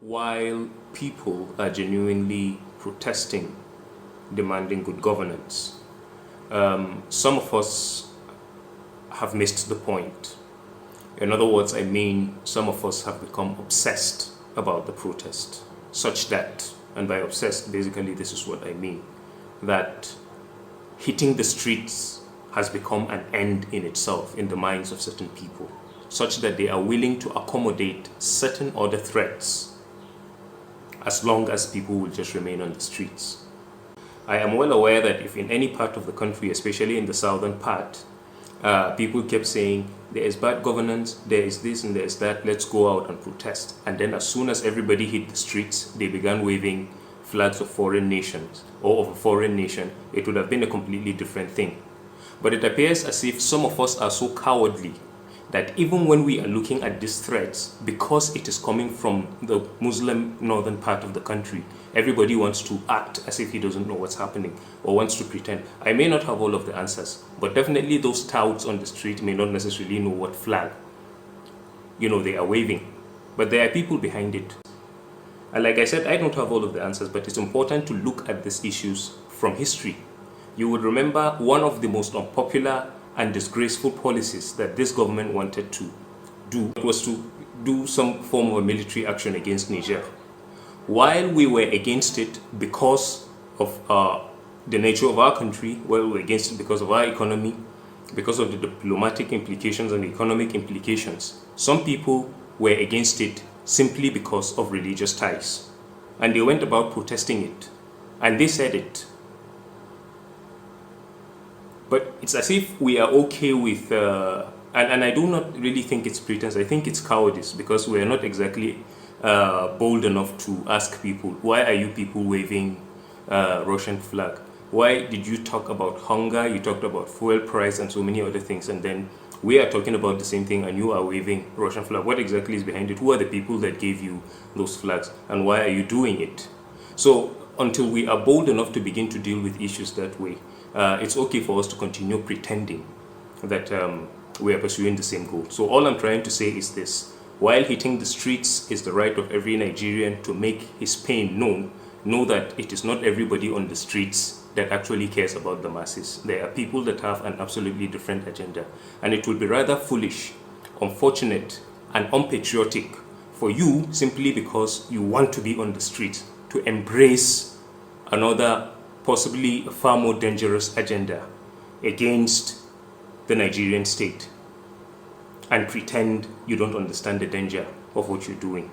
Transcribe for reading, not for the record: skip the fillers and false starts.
while people are genuinely protesting, demanding good governance, some of us have missed the point. In other words, I mean, some of us have become obsessed about the protest, such that, and by obsessed, basically this is what I mean, that hitting the streets has become an end in itself in the minds of certain people, such that they are willing to accommodate certain other threats as long as people will just remain on the streets. I am well aware that if in any part of the country, especially in the southern part, people kept saying, there is bad governance, there is this and there is that, let's go out and protest. And then as soon as everybody hit the streets, they began waving flags of foreign nations or of a foreign nation. It would have been a completely different thing. But it appears as if some of us are so cowardly that even when we are looking at these threats, because it is coming from the Muslim northern part of the country, everybody wants to act as if he doesn't know what's happening or wants to pretend. I may not have all of the answers, but definitely those touts on the street may not necessarily know what flag, they are waving. But there are people behind it. And like I said, I don't have all of the answers, but it's important to look at these issues from history. You would remember one of the most unpopular and disgraceful policies that this government wanted to do was to do some form of a military action against Niger. While we were against it because of the nature of our country, while we were against it because of our economy, because of the diplomatic implications and the economic implications, some people were against it simply because of religious ties. And they went about protesting it. And they said it. But it's as if we are okay with, and I do not really think it's pretense, I think it's cowardice, because we are not exactly bold enough to ask people, why are you people waving Russian flag? Why did you talk about hunger, you talked about fuel price and so many other things, and then we are talking about the same thing and you are waving Russian flag? What exactly is behind it? Who are the people that gave you those flags, and why are you doing it? So until we are bold enough to begin to deal with issues that way, it's okay for us to continue pretending that we are pursuing the same goal. So all I'm trying to say is this: while hitting the streets is the right of every Nigerian to make his pain known, know that it is not everybody on the streets that actually cares about the masses. There are people that have an absolutely different agenda, and it would be rather foolish, unfortunate, and unpatriotic for you, simply because you want to be on the street, to embrace another, possibly a far more dangerous agenda against the Nigerian state and pretend you don't understand the danger of what you're doing.